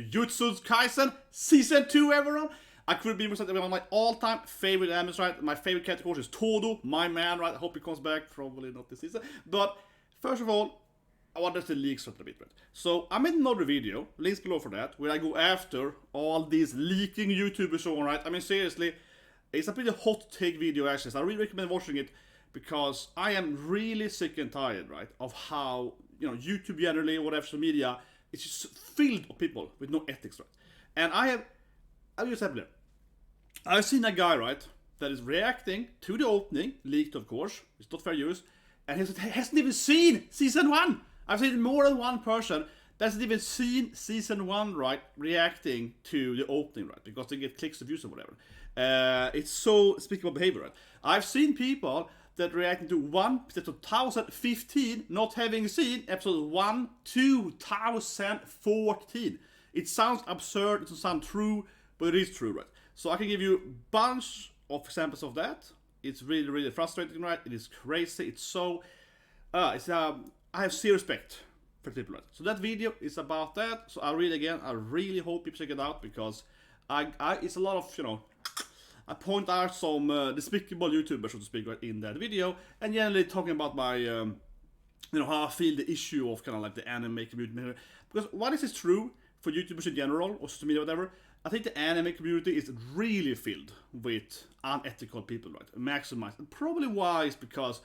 Jujutsu Kaisen Season 2, everyone. I couldn't be more excited. One of my all-time favorite animes, right? My favorite character, of course, is Toudo, my man, right? I hope he comes back. Probably not this season. But first of all, I want us to leak something a bit, right? So I made another video, links below for that, where I go after all these leaking YouTubers, so on, right? I mean, seriously, it's a pretty hot take video, actually. So I really recommend watching it because I am really sick and tired, right, of how, you know, YouTube generally, whatever, social media, it's just filled of people with no ethics, right? And I'll just have it. I've seen a guy, right, that is reacting to the opening, leaked of course, it's not fair use, and he hasn't even seen Season 1! I've seen more than one person that hasn't even seen Season 1, right, reacting to the opening, right, because they get clicks or views or whatever. It's so speaking of behavior, right? I've seen people that reacting to one episode 2015 not having seen episode 1 2014. It sounds absurd, it doesn't sound true, but it is true, right? So I can give you a bunch of examples of that. It's really, really frustrating, right? It is crazy. It's so... I have zero respect for people, right? So that video is about that. So I really hope you check it out because it's a lot of, you know... I point out some despicable YouTubers, so to speak, right, in that video. And generally talking about my... you know, how I feel the issue of kind of like the anime community. Because what is true for YouTubers in general, or social media, whatever... I think the anime community is really filled with unethical people, right? Maximized. And probably why is because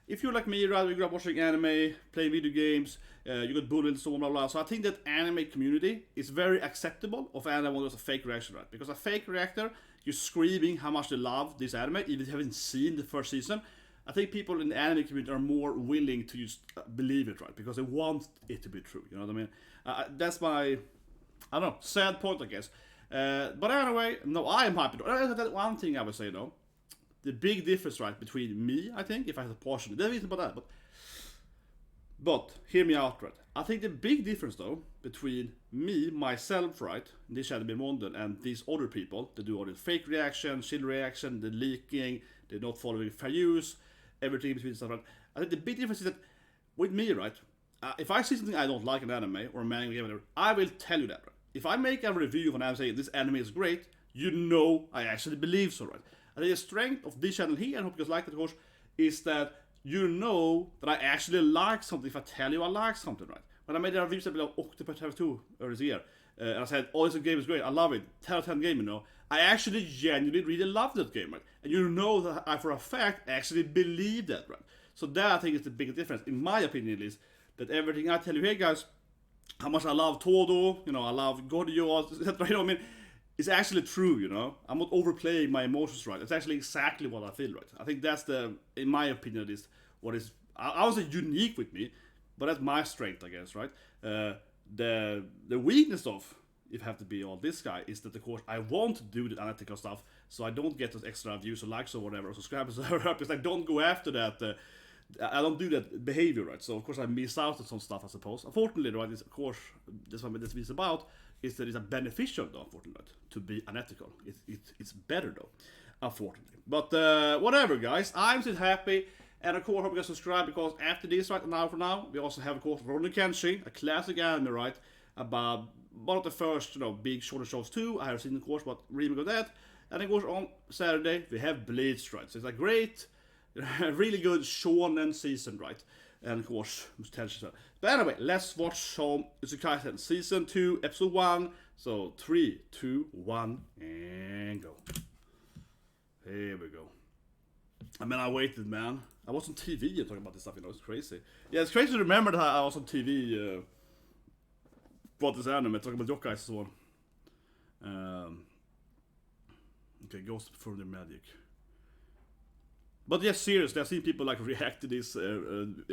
if you're like me, right, you grew up watching anime, playing video games, you got bullied and so on, blah, blah. So I think that anime community is very acceptable of anyone who's a fake reaction, right? Because a fake reactor, you're screaming how much they love this anime, even if you haven't seen the first season. I think people in the anime community are more willing to just believe it, right? Because they want it to be true, you know what I mean? That's my, I don't know, sad point, I guess. But anyway, no, I am happy. That's one thing I would say, though. The big difference, right, between me, I think, if I have a portion, there is about that, but hear me out, right. I think the big difference, though, between me, myself, right, this anime Monden, and these other people that do all the fake reaction, chill reaction, the leaking, they're not following fair use, everything between stuff, right. I think the big difference is that with me, right, if I see something I don't like in anime or manga game, whatever, I will tell you that, right. If I make a review of an anime saying this anime is great, you know I actually believe so, right? I think the strength of this channel here, and I hope you guys like it, of course, is that you know that I actually like something if I tell you I like something, right? When I made a review of Octopath 2 earlier this year, and I said, oh, this game is great, I love it, 10 out of 10 game, you know, I actually genuinely really love that game, right? And you know that I, for a fact, actually believe that, right? So that, I think, is the biggest difference, in my opinion, at least, that everything I tell you here, guys, how much I love Toudo, you know, I love Gojo, etc. You know, I mean, it's actually true, you know. I'm not overplaying my emotions, right? It's actually exactly what I feel, right? I think that's the, in my opinion, is what is, I would say unique with me, but that's my strength, I guess, right? The weakness of, if I have to be all this guy, is that, of course, I won't do the unethical stuff, so I don't get those extra views or likes or whatever, or subscribers or whatever, because I don't go after that, I don't do that behavior, right? So of course I miss out on some stuff, I suppose. Unfortunately, right, is of course that's what this is about, is that it's a beneficial, though, unfortunately, to be unethical. It's better, though, unfortunately. But whatever, guys, I'm still happy, and of course I hope you guys subscribe, because after this, right now, for now, we also have, of course, Rurouni Kenshin, a classic anime, right, about one of the first, you know, big shorter shows too. I have seen, of course, but remake of that, and of course on Saturday we have Bleach, right? So it's a great, really good shounen season, right? And of course, potential. But anyway, let's watch some Jujutsu Kaisen Season 2, Episode 1. So 3, 2, 1, and go. Here we go. I mean, I waited, man. I was on TV and talking about this stuff, you know, it's crazy. Yeah, it's crazy to remember that I was on TV about this anime, talking about yokai and so on. Okay, Ghost Perform Their Magic. But yes, seriously, I've seen people like react to this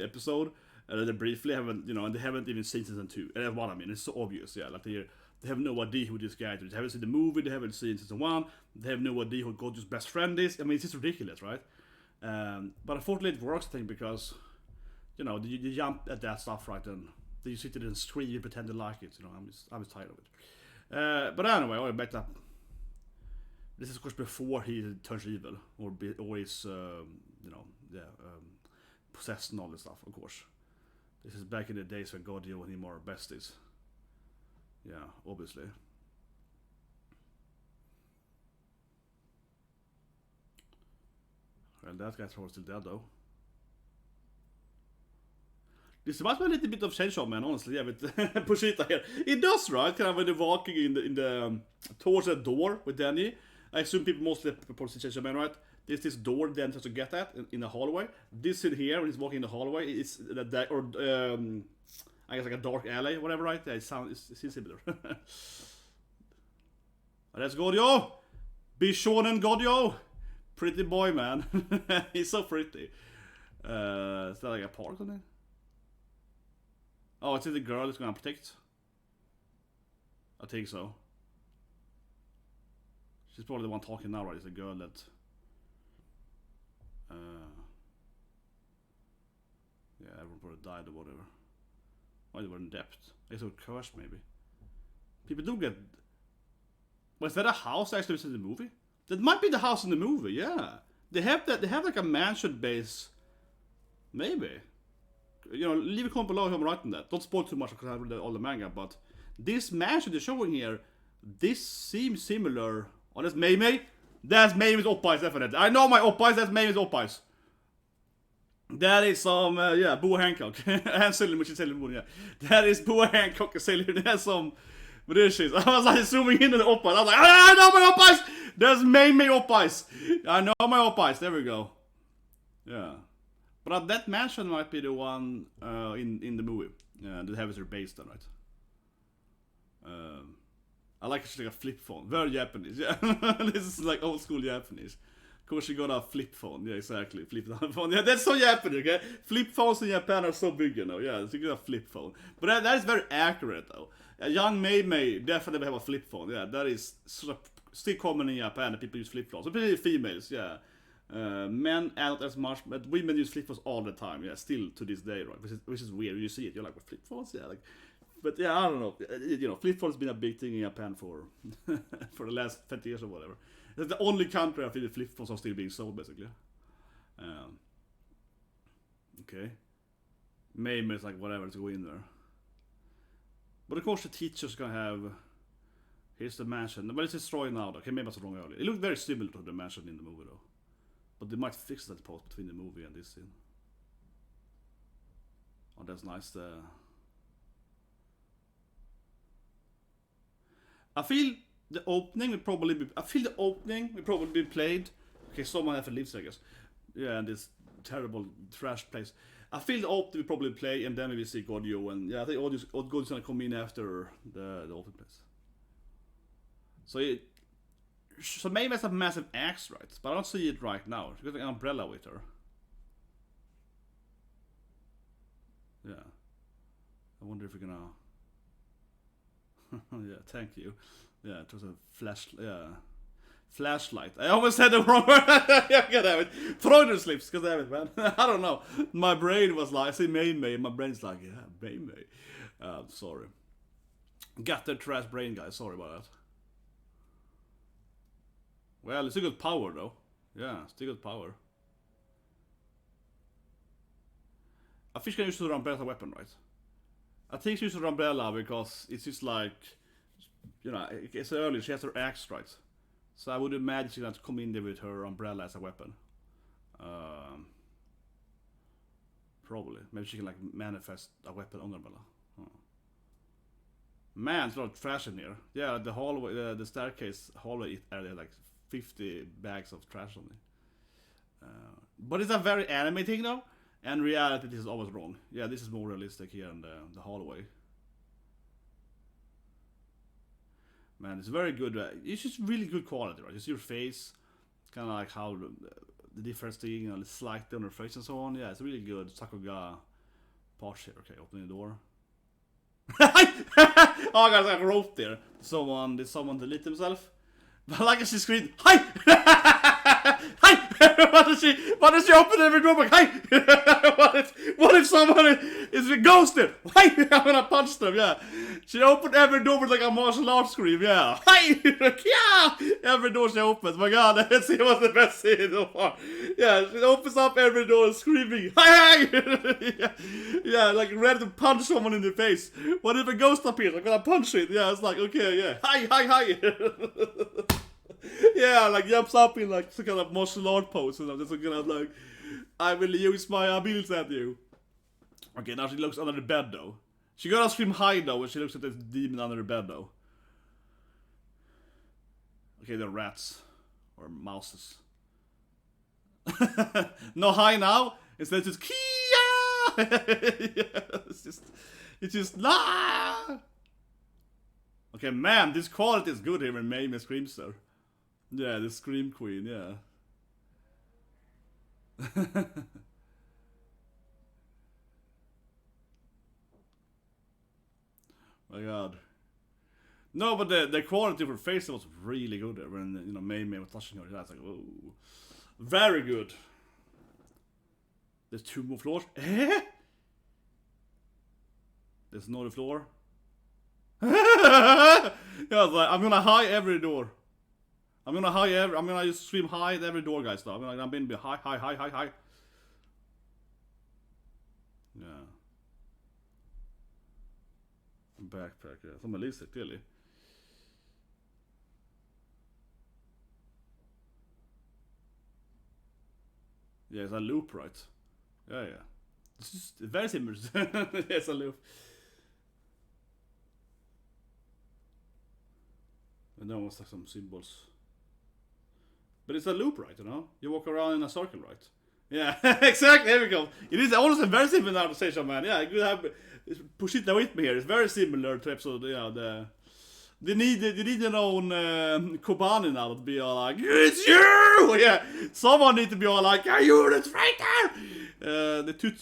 episode, they briefly haven't, you know, and they haven't even seen Season 2. And that's what I mean, it's so obvious, yeah, like they have no idea who this guy is. They haven't seen the movie, they haven't seen Season 1, they have no idea who Gojo's best friend is. I mean, it's just ridiculous, right? But unfortunately it works, I think, because, you know, you jump at that stuff, right, and then you sit there and scream and pretend to like it, you know, I'm just tired of it. But anyway, I'll back up. This is, of course, before he turns evil, or is, you know, possessed and all this stuff, of course. This is back in the days when Gojo and him are besties. Yeah, obviously. Well, that guy's probably still dead though. This must be a little bit of Chainsaw Man, honestly. Yeah, with Pushita here. It does, right? Kind of when they're walking in the towards the door with Danny. I assume people mostly report to Chainsaw Man, right? There's this door Danny has to get at in the hallway. This in here, when he's walking in the hallway, it's that or I guess like a dark alley, whatever, right? Yeah, it seems similar. Let's go, Gojo! Bishounen Gojo! Pretty boy, man. He's so pretty. Is that like a park on it? Oh, it's the girl that's gonna protect? I think so. She's probably the one talking now, right? It's the girl that... yeah, everyone probably died or whatever. Why they were in debt? They were cursed, maybe. People do get... Was that a house actually in the movie? That might be the house in the movie, yeah. They have that. They have like a mansion base. Maybe. You know, leave a comment below if I'm right in that. Don't spoil too much because I read all the manga, but this mansion they're showing here, this seems similar. Oh, that's Mei. That's Mei's oppais, definitely. I know my oppais, that's Mei's oppais. That is some, yeah, Boa Hancock. And Sailor Moon, she's Sailor Moon, yeah. That is Boa Hancock and Sailor Moon. That's some... But this is, I was like zooming into the oppais. I was like, I know my oppais! There's Mei oppais. I know my oppais, there we go. Yeah. But that mansion might be the one in the movie. That have their base done, right? I like it's like a flip phone. Very Japanese, yeah. This is like old school Japanese. Of course, you got a flip phone. Yeah, exactly. Flip phone. Yeah, that's so Japanese, okay? Flip phones in Japan are so big, you know. Yeah, so you got a flip phone. But that is very accurate, though. A young Mei definitely have a flip phone. Yeah, that is sort of still common in Japan that people use flip phones. Especially females, yeah. Men not as much, but women use flip phones all the time. Yeah, still to this day, right? Which is weird. You see it, you're like, flip phones? Yeah, like... But yeah, I don't know. You know, flip phones has been a big thing in Japan for for the last 20 years or whatever. It's the only country I feel the flip phones are still being sold, basically. Okay. Maybe it's like whatever, let's go in there. But of course the teacher's gonna have... Here's the mansion. But it's destroyed now though. Okay, maybe I was wrong earlier. It looked very similar to the mansion in the movie though. But they might fix that post between the movie and this scene. Oh, that's nice. I feel the opening will probably be played. Okay, someone has to leave, I guess. Yeah, and this terrible trash place. I feel the opening will probably play, and then we will see Gojo, and yeah, I think Gojo's gonna come in after the open place. So maybe it's a massive axe, right? But I don't see it right now. She's got an umbrella with her. Yeah. I wonder if we're gonna... yeah, thank you. Yeah, it was a flashlight. I almost said the wrong word. Yeah, God damn it. Freudian slips, god damn it, man. I don't know. My brain was like, I say Mei. My brain's like, yeah, Mei. Sorry. Got the trash brain, guys. Sorry about that. Well, it's still got power, though. Yeah, still got power. A fish can use the umbrella as a weapon, right? I think she uses her umbrella because it's just like, you know, it's early, she has her axe, right? So I would imagine she's going to come in there with her umbrella as a weapon. Probably. Maybe she can like manifest a weapon on the umbrella. Man, there's a lot of trash in here. Yeah, the hallway, the staircase hallway area, like 50 bags of trash on it. But it's a very anime thing though. And reality, this is always wrong. Yeah, this is more realistic here in the hallway. Man, it's very good. It's just really good quality, right? It's your face, kind of like how the difference thing, you know, slightly on her face and so on. Yeah, it's really good. SAKUGA part here. Okay, opening the door. Oh, guys, I wrote there. Did someone delete himself? But like she screamed, "Hi!" Hi! What does she open every door? Like, hey! what if someone is ghosted? Hey! I'm gonna punch them, yeah. She opened every door with like a martial arts scream, yeah. Hey! Yeah! Every door she opens. My god, that scene was the best scene so far. Yeah, she opens up every door screaming, hey! Yeah, like ready to punch someone in the face. What if a ghost appears? I'm gonna punch it. Yeah, it's like, okay, yeah. Hi! Yeah, like jumps up in like some kind of martial art pose and I'm just kind of like, I will use my abilities at you. Okay, now she looks under the bed though. She gotta scream hi though when she looks at this demon under the bed though. Okay, they're rats. Or mouses. No hi now. Instead it's just Kia! Yeah, it's just nah! Okay, man, this quality is good here when Mei screams there. Yeah, the Scream Queen, yeah. My god. No, but the quality of her face was really good there when, you know, Mei was touching her. That's like, whoa. Very good. There's 2 more floors. Eh? There's another floor. Yeah, I was like, I'm gonna high every door. I'm gonna just scream hi at every door, guys. Though I'm gonna be hi. Yeah. Backpack, yeah. Som Elise, clearly. Yeah, it's a loop, right? Yeah. It's just very similar. It's a loop. And then what's like some symbols. But it's a loop, right, you know? You walk around in a circle, right? Yeah, exactly, there we go. It is almost a very similar conversation, man. Yeah, you could have push it with me here. It's very similar to episode, you know, they need their own Kobani now to be all like, it's you! Yeah, someone needs to be all like, are you the traitor? The two...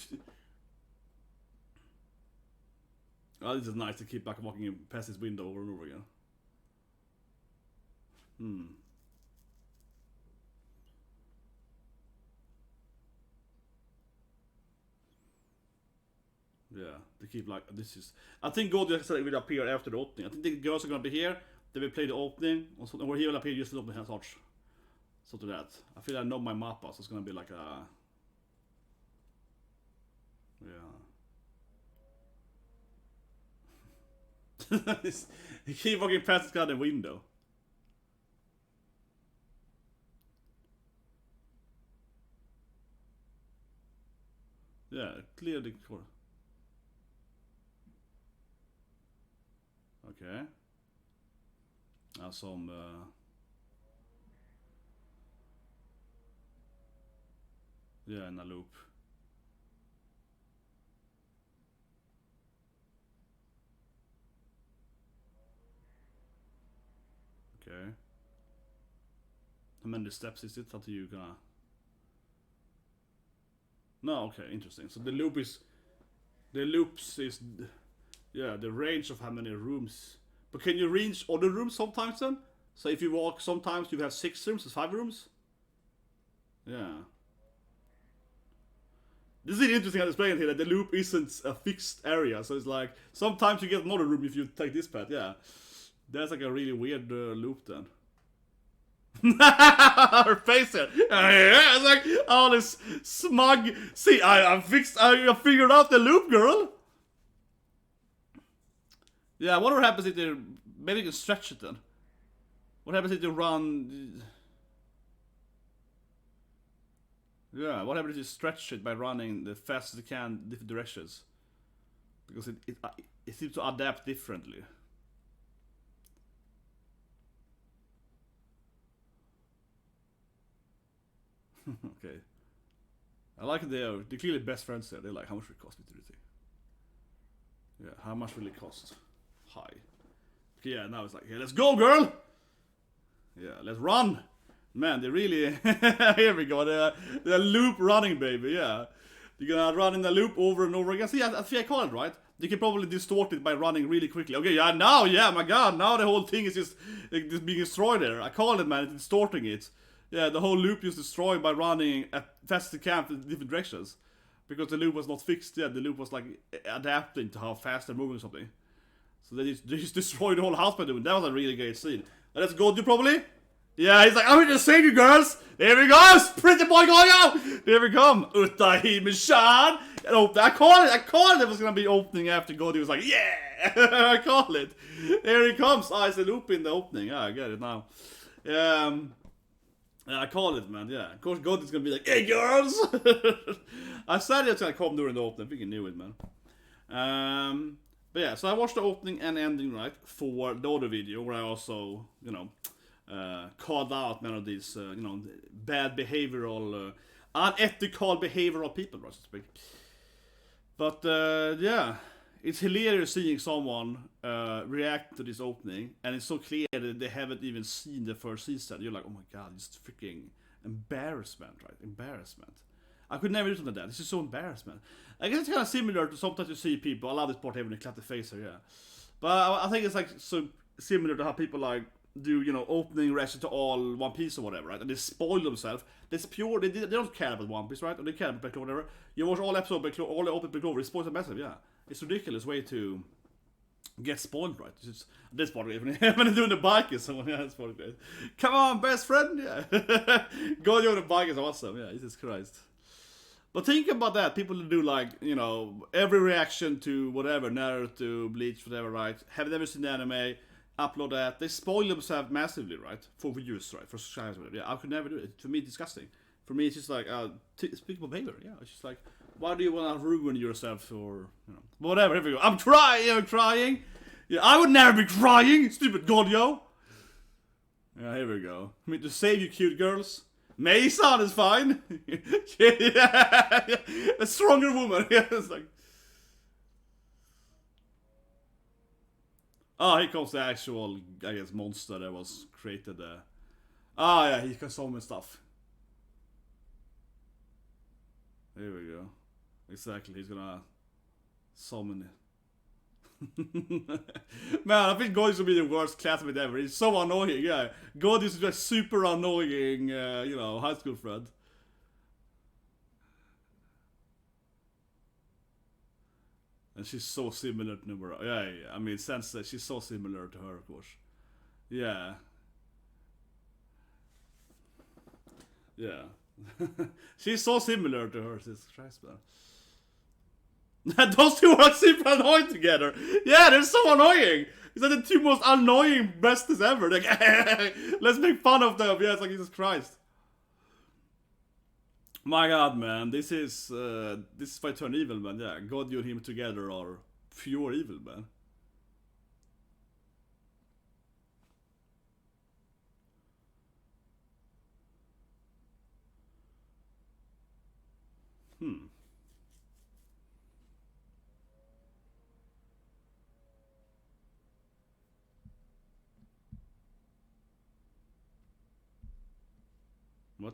Oh, this is nice to keep back walking past this window over and over again. Yeah, they keep like, this is... I think Gojo will appear after the opening. I think the girls are gonna be here, they will play the opening, or he will appear just to open his arch. So to that. I feel I know my Mappa, so it's gonna be like a... Yeah. He keep walking past this guy the window. Yeah, clear the core. Okay. Now some yeah, in a loop. Okay. How many steps is it that you gonna... No, okay, interesting. So the loops is, yeah, the range of how many rooms. But can you reach other rooms sometimes then? So if you walk, sometimes you have 6 rooms, it's 5 rooms? Yeah. This is interesting how to explain it here, that the loop isn't a fixed area. So it's like, sometimes you get another room if you take this path, yeah. That's like a really weird loop then. Her face here. Yeah, it's like all this smug. See, I figured out the loop, girl. Yeah, what happens if they maybe you can stretch it then? What happens if you run? Yeah, what happens if you stretch it by running the fastest you can different directions? Because it seems to adapt differently. Okay. I like they're clearly best friends there. They're like, how much will it cost me to do the thing? Yeah, how much will it cost? High. Okay, yeah, now it's like, yeah, let's go, girl! Yeah, let's run! Man, they really... Here we go, the loop running, baby, yeah. You're gonna run in the loop over and over again. See, I think I call it, right? You can probably distort it by running really quickly. Okay, yeah, now, yeah, my god, now the whole thing is just being destroyed there. I call it, man, it's distorting it. Yeah, the whole loop is destroyed by running at fast as you can in different directions. Because the loop was not fixed yet, the loop was like adapting to how fast they're moving or something. So they just destroyed the whole house by doing that. Was a really great scene. And that's Gojo probably? Yeah, he's like, I'm here to save you girls! Here we go! Pretty boy Gojo! Here we come! Utahi-mishan! I called it was gonna be opening after Gojo was like, yeah! I call it! Here he comes! Ah, it's a loop in the opening. Yeah, I get it now. Yeah, I call it, man. Yeah, of course Gojo's gonna be like, hey girls! I said it's gonna come during the opening. I think he knew it, man. But yeah, so I watched the opening and ending, right, for the other video where I also, you know, called out many of these, you know, bad behavioral, unethical behavioral people, right, so to speak. But yeah, it's hilarious seeing someone react to this opening, and it's so clear that they haven't even seen the first season. You're like, oh my god, it's freaking embarrassment, right? Embarrassment. I could never do something like that. This is so embarrassment. I guess it's kind of similar to sometimes you see people. I love this part here when they clap the face here, yeah. But I think it's like so similar to how people like do, you know, opening reaction to all One Piece or whatever, right? And they spoil themselves. It's pure. They don't care about One Piece, right? Or they care about Black Clover, whatever. You watch all episodes, all the open Black Clover. It spoils them massive, yeah. It's a ridiculous way to get spoiled, right? It's this part of it. When they're doing the bike is someone, yeah, that's part of it. Come on, best friend, yeah. Going on the bike is awesome, yeah. Jesus Christ. But think about that. People do like, you know, every reaction to whatever, Naruto, Bleach, whatever, right? Have never seen the anime, upload that. They spoil themselves massively, right? For views, right? For subscribers, whatever. Yeah, I could never do it. For me, it's disgusting. For me, it's just like, speakable behavior. Yeah, it's just like, why do you want to ruin yourself for, you know, whatever. Here we go. I'm crying. Yeah, I would never be crying, stupid Gojo. Yeah, here we go. I mean, to save you cute girls. Mei-san is fine. Yeah. A stronger woman. Yeah, it's like. Oh, here comes the actual, I guess, monster that was created there. Ah, yeah, he can summon stuff. There we go. Exactly, he's gonna summon it. Man, I think God is gonna be the worst classmate ever. He's so annoying, yeah. God is just super annoying, you know, high school friend. And she's so similar to Nomura. Yeah. I mean, sense that she's so similar to her, of course. Yeah. Yeah. She's so similar to her, Jesus Christ, man. Those two are super annoying together. Yeah, they're so annoying. It's like the two most annoying besties ever. Like, let's make fun of them. Yeah, it's like Jesus Christ. My God, man, this is why turn evil, man. Yeah, God and him together are pure evil, man. What?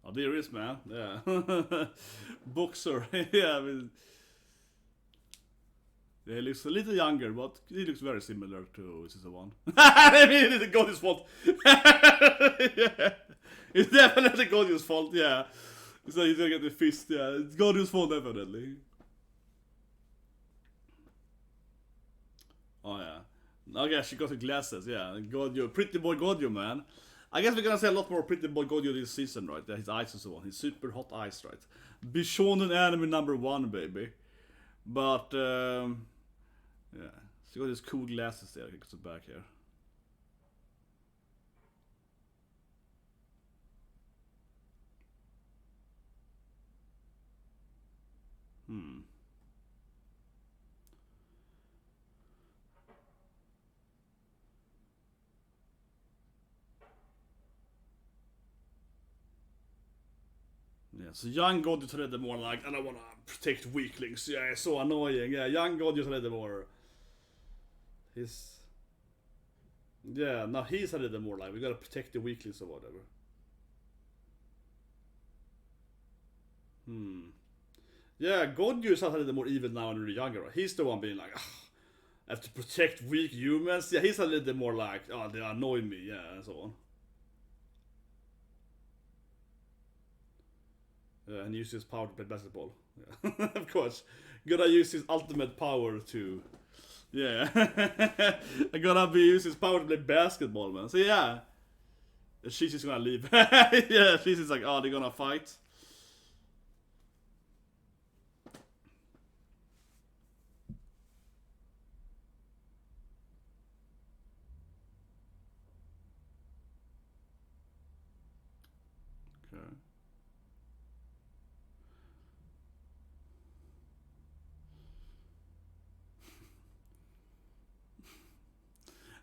Oh, there is, man. Yeah. Boxer. Yeah, I mean. Yeah, he looks a little younger, but he looks very similar to Season 1. I mean, it's Godio's fault. Yeah. It's definitely Godio's fault, yeah. So he's gonna get the fist, yeah. It's Godio's fault, definitely. Oh, yeah. I guess she got her glasses, yeah. Gojo, pretty boy Gojo, man. I guess we're gonna see a lot more pretty boy Gojo this season, right? His eyes and so on. His super hot eyes, right? Bishounen anime #1, baby. But, yeah. She got his cool glasses there. He goes back here. Yeah, so young Gojo today more like, I don't wanna protect weaklings. Yeah, it's so annoying. Yeah, young Gojo today more. Yeah, now he's a little more like, we gotta protect the weaklings or whatever. Yeah, Gojo is a little more evil now when you're younger. Right? He's the one being like, have to protect weak humans. Yeah, he's a little bit more like, oh, they annoy me, yeah, and so on. Yeah, and use his power to play basketball. Yeah. Of course. Gotta use his ultimate power to... Yeah. I gotta use his power to play basketball, man. So yeah. She's just gonna leave. Yeah, she's just like, oh, they're gonna fight. Okay.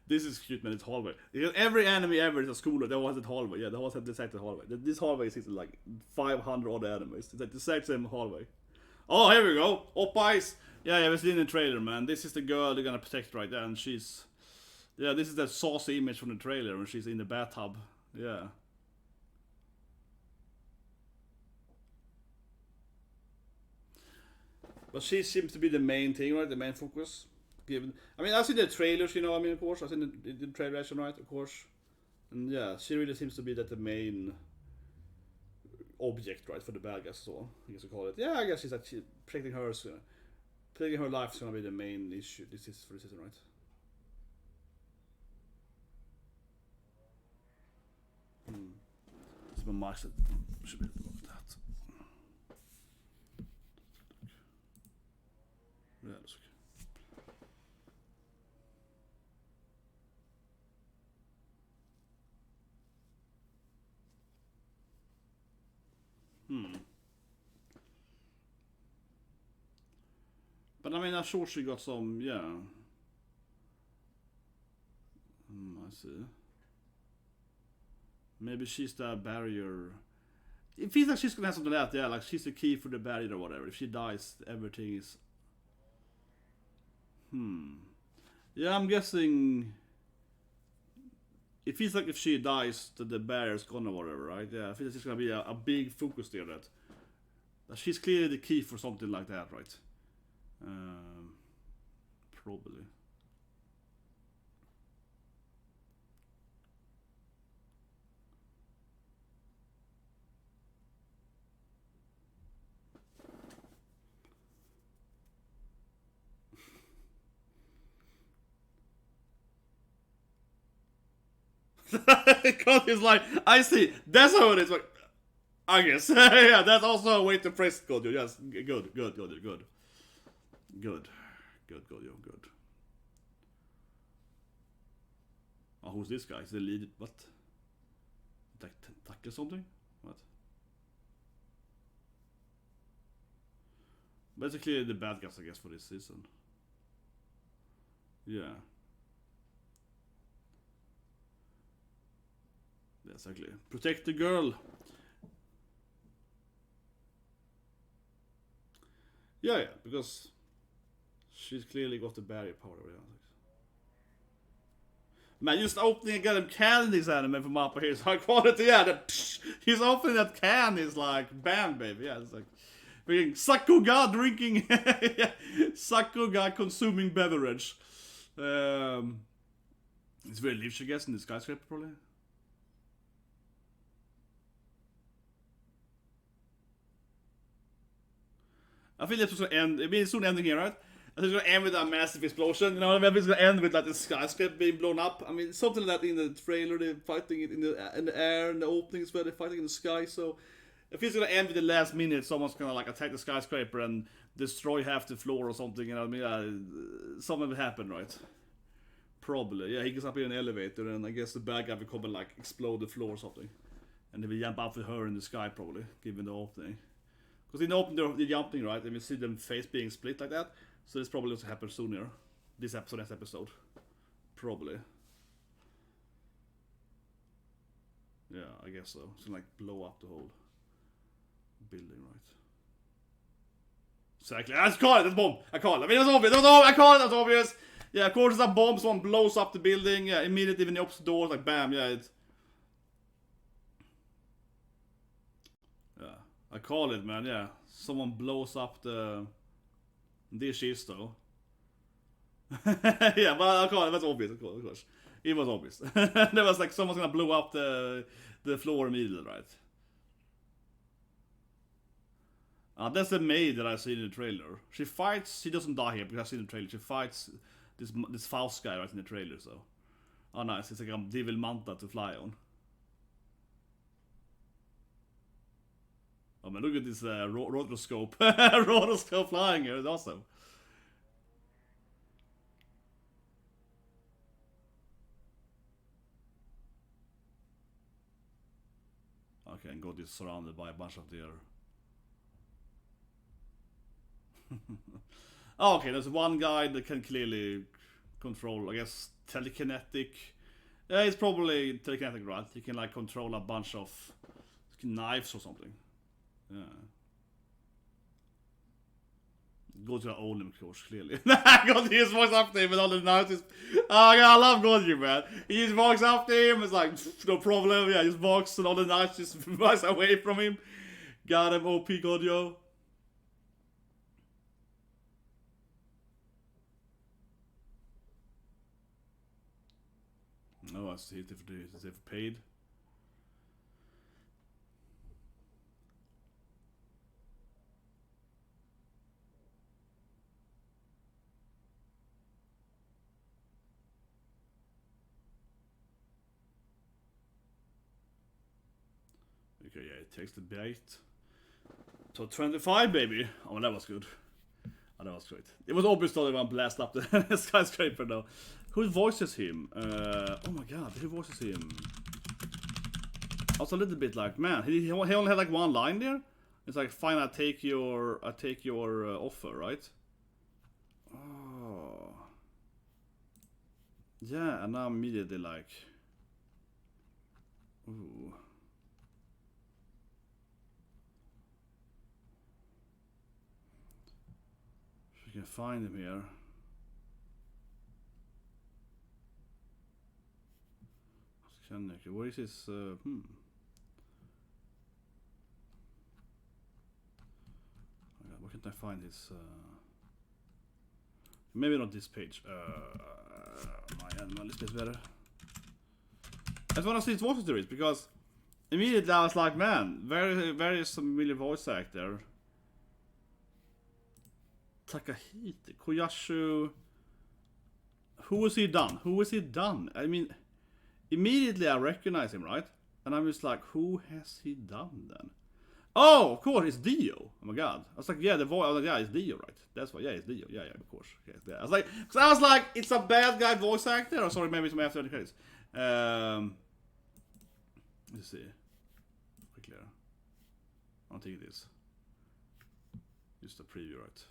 This is cute, man. It's hallway. Every anime ever is a school. There was a hallway. Yeah, there was a exact hallway. This hallway is like 500 other animes. It's like the exact same hallway. Oh, here we go. Oppies. Yeah, we've seen the trailer, man. This is the girl they're gonna protect right there, and she's... Yeah, this is that saucy image from the trailer when she's in the bathtub. Yeah. But she seems to be the main thing, right? The main focus. Given, I mean, I've seen the trailers, you know. I mean, of course, I've seen the trailer, right? Of course, and yeah, she really seems to be that the main object, right, for the bad guys. So I guess you call it. Yeah, I guess she's actually protecting her life is gonna be the main issue. This is for the season, right? It's my mic that should be above that. Yeah, that's okay. But I mean, I'm sure she got some, yeah. I see. Maybe she's the barrier. It feels like she's gonna have something like that, yeah, like she's the key for the barrier or whatever. If she dies, everything is... Yeah, I'm guessing... It feels like if she dies, the barrier's gone or whatever, right? Yeah, I feel like it's gonna be a big focus there. That she's clearly the key for something like that, right? Probably. God is like, I see. That's how it is. Like, I guess. Yeah, that's also a way to praise Gojo. Yes, good. Oh, who's this guy? Is the lead? What? Like tentacle something? What? Basically, the bad guys, I guess, for this season. Yeah. Exactly. Protect the girl. Yeah, because she's clearly got the barrier power. Man, just opening a goddamn can in this anime from Mappa here is high quality. Yeah, he's opening that can is like, bam, baby. Yeah, it's like SAKUGA drinking, yeah, SAKUGA consuming beverage. It's very lives, I guess, in the skyscraper probably. I feel it's gonna end. I mean, it's soon ending here, right? I think it's gonna end with a massive explosion. You know, maybe it's gonna end with like the skyscraper being blown up. I mean, something like that in the trailer. They're fighting it in the air, and the openings where they're fighting in the sky. So, if it's gonna end with the last minute, someone's gonna like attack the skyscraper and destroy half the floor or something. You know, I mean, something will happen, right? Probably. Yeah, he gets up in an elevator, and I guess the bad guy will come and like explode the floor or something, and they will jump up with her in the sky, probably, given the opening. Because in the opening they're jumping, right? And we see them face being split like that. So this probably also happen sooner. This episode, next episode. Probably. Yeah, I guess so. It's gonna like blow up the whole building, right? Exactly. I call it, that's bomb. I call it. I mean, that's obvious. I call it, that's obvious. Yeah, of course, it's a bomb. Someone blows up the building. Yeah, immediately when the opposite door, like bam. Yeah, it's... Yeah, I call it, man. Yeah, someone blows up the... This is though. Yeah, but of course, that's obvious, of course. It was obvious. There was like someone's gonna blow up the floor immediately, right? That's the maid that I see in the trailer. She fights. She doesn't die here because I've seen the trailer. She fights this Faust guy right in the trailer. So, oh nice. It's like a devil manta to fly on. Oh man, look at this rotoscope. Rotoscope flying here. It's awesome. Okay, and God is surrounded by a bunch of their. Oh, okay, there's one guy that can clearly control, I guess, telekinetic. Yeah, it's probably telekinetic, right? He can like control a bunch of knives or something. Yeah. Gojo own him, of course, clearly. Gojo just walks up to him with all the knives. Oh, yeah, I love Gojo, man. He just walks up to him, it's like, no problem. Yeah, just walks and all the knives just runs away from him. Got him, OP Gojo. Oh, I see if they've paid. Okay, yeah, it takes the bait. So 25, baby. Oh, that was good. Oh, that was great. It was obvious that they were gonna blast up the skyscraper though. Who voices him? Oh my god, who voices him? I was a little bit like, man, he only had like one line there. It's like, fine, I take your offer, right? Oh. Yeah, and now immediately like, ooh. If we can find him here. Where is his, where can I find his, maybe not this page, my animal is better. I just want to see his voice series, because immediately I was like, man, very familiar voice actor. Takahito, Koyashu, who was he done? I mean, immediately I recognize him, right? And I'm just like, who has he done then? Oh, of course, it's Dio. Oh my god. I was like, yeah, the voice. I was like, yeah, it's Dio, right? That's why, yeah, it's Dio. Yeah, of course. Yeah, I was like, it's a bad guy voice actor. Or sorry, maybe it's after the credits. Let's see. Quickly. I don't think it is. Just a preview, right?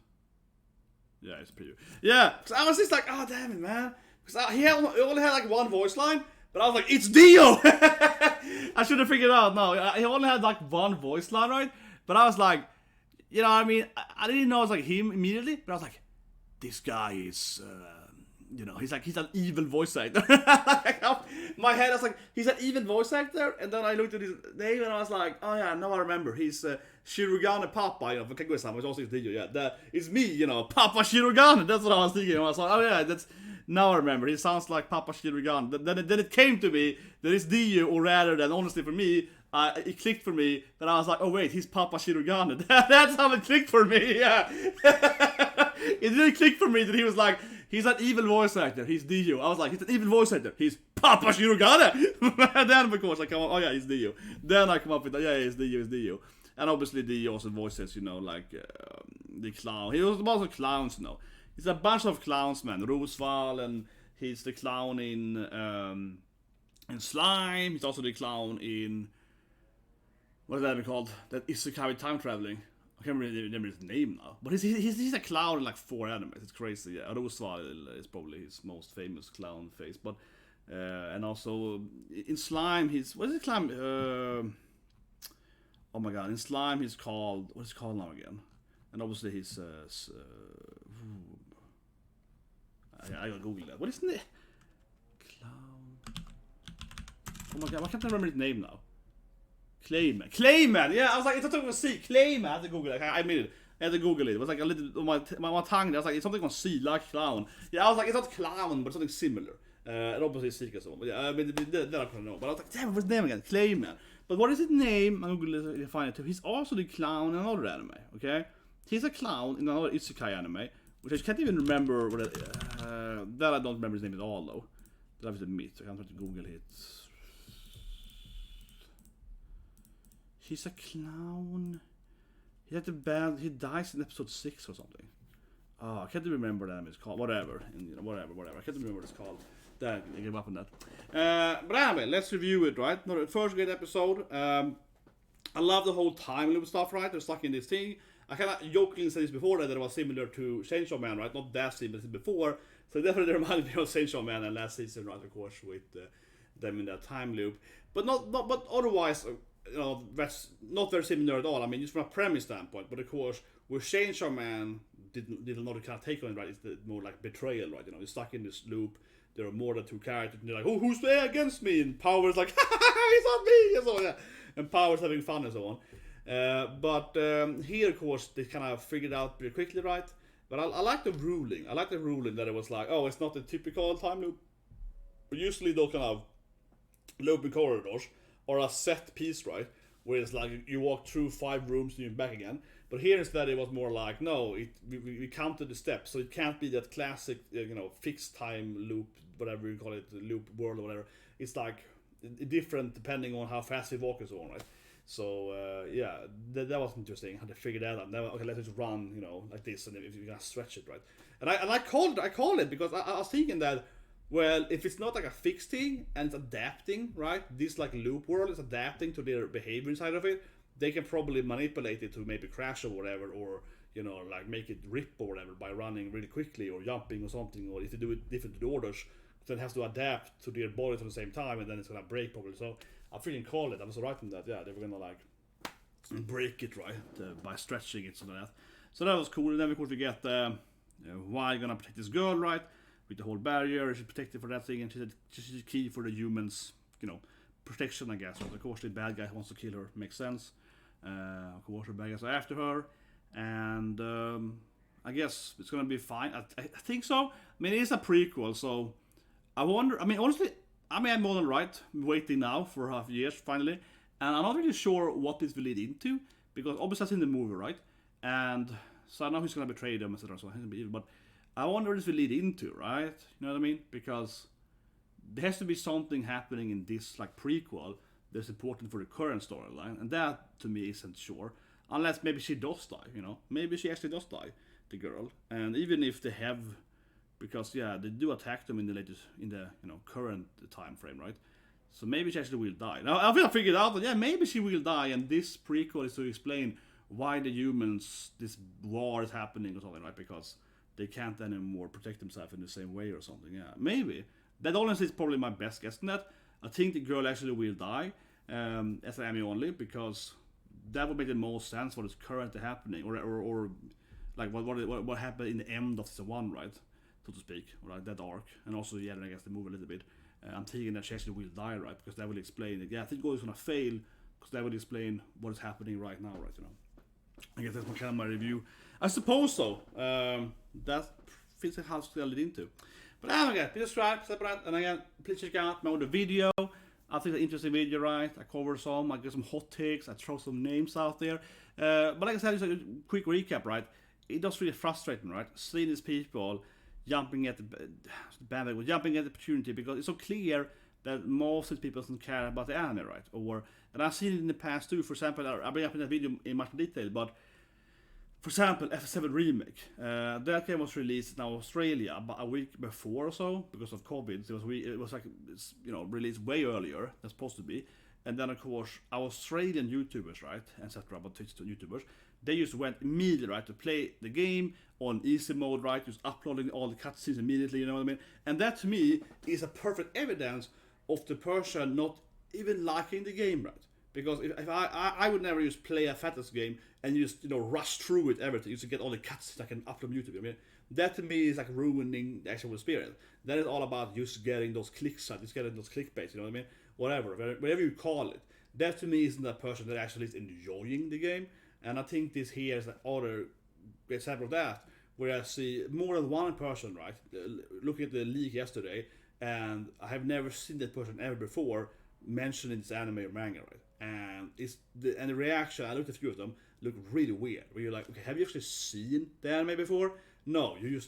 Yeah, it's a preview. Yeah, because I was just like, oh damn it, man. Because he only had like one voice line. But I was like, it's Dio! I should have figured it out. No, he only had like one voice line, right? But I was like, you know what I mean? I didn't know it was like him immediately. But I was like, this guy is, you know, he's an evil voice actor. My head, I was like, he's an evil voice actor? And then I looked at his name and I was like, oh yeah, now I remember. He's Shirogane Papa, you know, for Kaguya-sama, which also is Dio, yeah. It's me, you know, Papa Shirogane. That's what I was thinking. I was like, oh yeah, that's... Now I remember, he sounds like Papa Shirogane. Then it came to me that it's Dio, or rather than honestly for me, it clicked for me that I was like, oh wait, he's Papa Shirogane. That's how it clicked for me, yeah. It didn't click for me that he was like, he's an evil voice actor, he's Dio. I was like, he's an evil voice actor, he's Papa Shirogane. Then of course I come up, oh yeah, he's Dio. Then I come up with, yeah, it's Dio. And obviously Dio also voices, you know, like the clown. He was also clowns, you know. It's a bunch of clowns, man. Rosval, and he's the clown in Slime. He's also the clown in... What is that called? That Isekai time traveling. I can't remember his name now. But he's a clown in like 4 animes. It's crazy, yeah. Rosval is probably his most famous clown face. But and also in Slime, he's... What is it, Slime? Oh my god, in Slime he's called... What is he called now again? And obviously he's... I gotta Google that. What is it? Clown. Oh my god, why can't I remember his name now? Clayman. Yeah, I was like, it's not talking about C. Clayman. I had to Google it. I admit it. I had to Google it. It was like a little on my tongue. There was like it's something on C, like clown. Yeah, I was like, it's not clown, but something similar. And obviously it's Sika so. But yeah, I mean that I couldn't know. But I was like, damn, what's his name again? Clayman. But what is his name? I'm gonna find it too. He's also the clown in another anime. Okay, he's a clown in another Isekai anime, which I can't even remember. What that I don't remember his name at all though. That was a myth. So I can't try to Google it. He's a clown. He had the band. He dies in episode 6 or something. Oh, I can't remember that it's called. Whatever. And, you know, whatever. I can't remember what it's called. I gave up on that. But anyway, let's review it, right? First great episode. I love the whole time loop stuff, right? They're stuck in this thing. I kind of jokingly said this before that it was similar to Chainsaw Man, right? Not that similar as before. So it definitely reminded me of Chainsaw Man and last season, right? Of course, with them in that time loop. But but otherwise, you know, that's not very similar at all. I mean, just from a premise standpoint. But of course, with Chainsaw Man, did not kind of take on it, right? It's more like betrayal, right? You know, you're stuck in this loop. There are more than 2 characters, and they're like, "Oh, who's there against me?" And Power's like, "It's not me," and so on. Yeah. And Power's having fun and so on. But here, of course, they kind of figured out pretty quickly, right? But I like the ruling. I like the ruling that it was like, oh, it's not a typical time loop. But usually those kind of looping corridors are a set piece, right? Where it's like you walk through 5 rooms and you're back again. But here instead it was more like, no, we counted the steps, so it can't be that classic, fixed time loop, whatever you call it, loop world or whatever. It's like different depending on how fast you walk and so on, right? So that was interesting how they figured that out. Okay, let's just run, like this, and if you're gonna stretch it, right? And I called it because I was thinking that, well, if it's not like a fixed thing and it's adapting, right? This like loop world is adapting to their behavior inside of it. They can probably manipulate it to maybe crash or whatever, or like make it rip or whatever by running really quickly or jumping or something, or if they do it different to the orders, then it has to adapt to their bodies at the same time, and then it's gonna break probably. So I freaking called it. I was right in that. Yeah, they were gonna like break it right by stretching it so that. So that was cool. And then of course we get why gonna protect this girl, right? With the whole barrier, she's protected for that thing, and she's key for the humans, protection, I guess. But of course the bad guy wants to kill her, makes sense. Of course the bad guys are after her, and I guess it's gonna be fine. I think so. I mean, it is a prequel, so I wonder. I mean, honestly, I'm more than right. I'm waiting now for half years finally, and I'm not really sure what this will lead into, because obviously that's in the movie, right? And so I know who's gonna betray them, etc. So but I wonder what this will lead into, right? You know what I mean? Because there has to be something happening in this like prequel that's important for the current storyline, and that to me isn't sure. Unless maybe she does die, maybe she actually does die, the girl. And even if they have, because they do attack them in the current time frame, right? So maybe she actually will die. Now I figured out that maybe she will die, and this prequel is to explain why the humans, this war is happening or something, right? Because they can't anymore protect themselves in the same way or something. Yeah, maybe. That honestly is probably my best guess in that. I think the girl actually will die, as an enemy only, because that would make the most sense what is currently happening, or like what happened in the end of season 1, right, so to speak, right, that arc, and also I guess the movie a little bit. I'm thinking that she actually will die, right, because that will explain it. I think Gojo is gonna fail because that will explain what is happening right now, right, I guess that's kind of my review. I suppose so. That fits how it's lead into. But again, please subscribe, separate, and again, please check out my other video. I think it's an interesting video, right? I cover some, I get some hot takes, I throw some names out there. But like I said, just a quick recap, right? It does really frustrating, right? Seeing these people jumping at the bandwagon, jumping at the opportunity, because it's so clear that most of the people don't care about the anime, right? And I've seen it in the past too. For example, I'll bring up in that video in much detail, but for example, F7 Remake. That game was released in Australia about a week before or so because of COVID. It was like released way earlier than supposed to be. And then of course our Australian YouTubers, right, etc. But Twitch YouTubers, they just went immediately, right, to play the game on easy mode, right, just uploading all the cutscenes immediately. You know what I mean? And that to me is a perfect evidence of the person not even liking the game, right? Because if I would never just play a fantasy game and just rush through it everything just to get all the cuts I can upload on YouTube. I mean, that to me is like ruining the actual experience. That is all about just getting those clicks, just getting those clickbaits. You know what I mean? Whatever you call it. That to me isn't a person that actually is enjoying the game. And I think this here is that other example of that, where I see more than one person, right, looking at the leak yesterday, and I have never seen that person ever before mentioning this anime or manga, right? And the reaction, I looked at a few of them, look really weird. Where you're like, okay, have you actually seen the anime before? No, you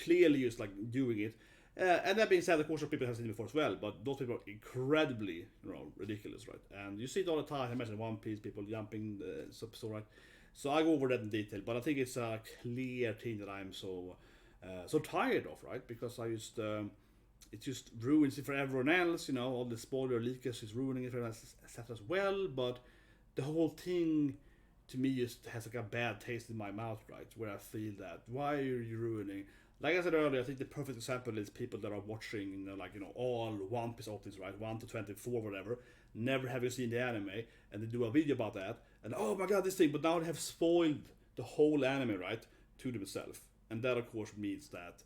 clearly just like doing it. And that being said, of course, people have seen it before as well, but those people are incredibly, ridiculous, right? And you see it all the time. I mentioned One Piece, people jumping, so right? So I go over that in detail, but I think it's a clear thing that I'm so tired of, right? Because it just ruins it for everyone else, all the spoiler leakers is ruining it for us as well, but the whole thing to me just has like a bad taste in my mouth, right? Where I feel that, why are you ruining? Like I said earlier, I think the perfect example is people that are watching, all One Piece openings, right? 1 to 24, whatever, never having seen the anime, and they do a video about that, and oh my god, this thing, but now they have spoiled the whole anime, right, to themselves. And that, of course, means that,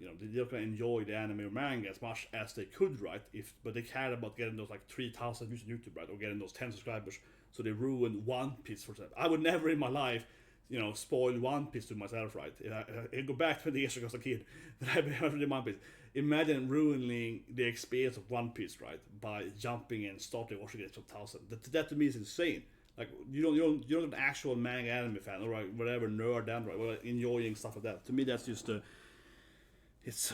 they're not going to enjoy the anime or manga as much as they could, right? But they care about getting those, 3,000 views on YouTube, right? Or getting those 10 subscribers, so they ruin One Piece for example. I would never in my life, spoil One Piece to myself, right? I go back 20 years ago as a kid, that I've been reading One Piece. Imagine ruining the experience of One Piece, right? By jumping and starting watching it to 1,000. That to me is insane. Like, you're not an actual manga anime fan, or whatever, nerd and right? Well, enjoying stuff like that. To me, that's just it's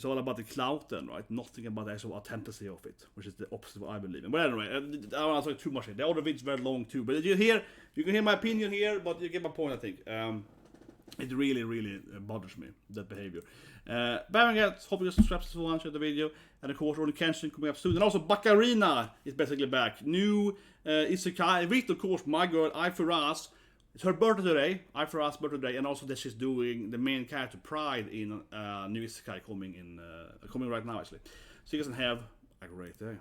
all about the clout then, right? Nothing about the actual authenticity of it, which is the opposite of what I believe in. But anyway, I don't want to talk too much here. The other video's very long too, but you can hear my opinion here, but you get my point, I think. It really, really bothers me, that behavior. But anyway, hope you subscribe to one, share the video, and of course, Rurouni Kenshin coming up soon. And also, Bacarina is basically back. New isekai, with of course, my girl, Aifuras. It's her birthday today, Aifuras' birthday today, and also that she's doing the main character Pride in new isekai coming right now, actually. So you guys can have a great day.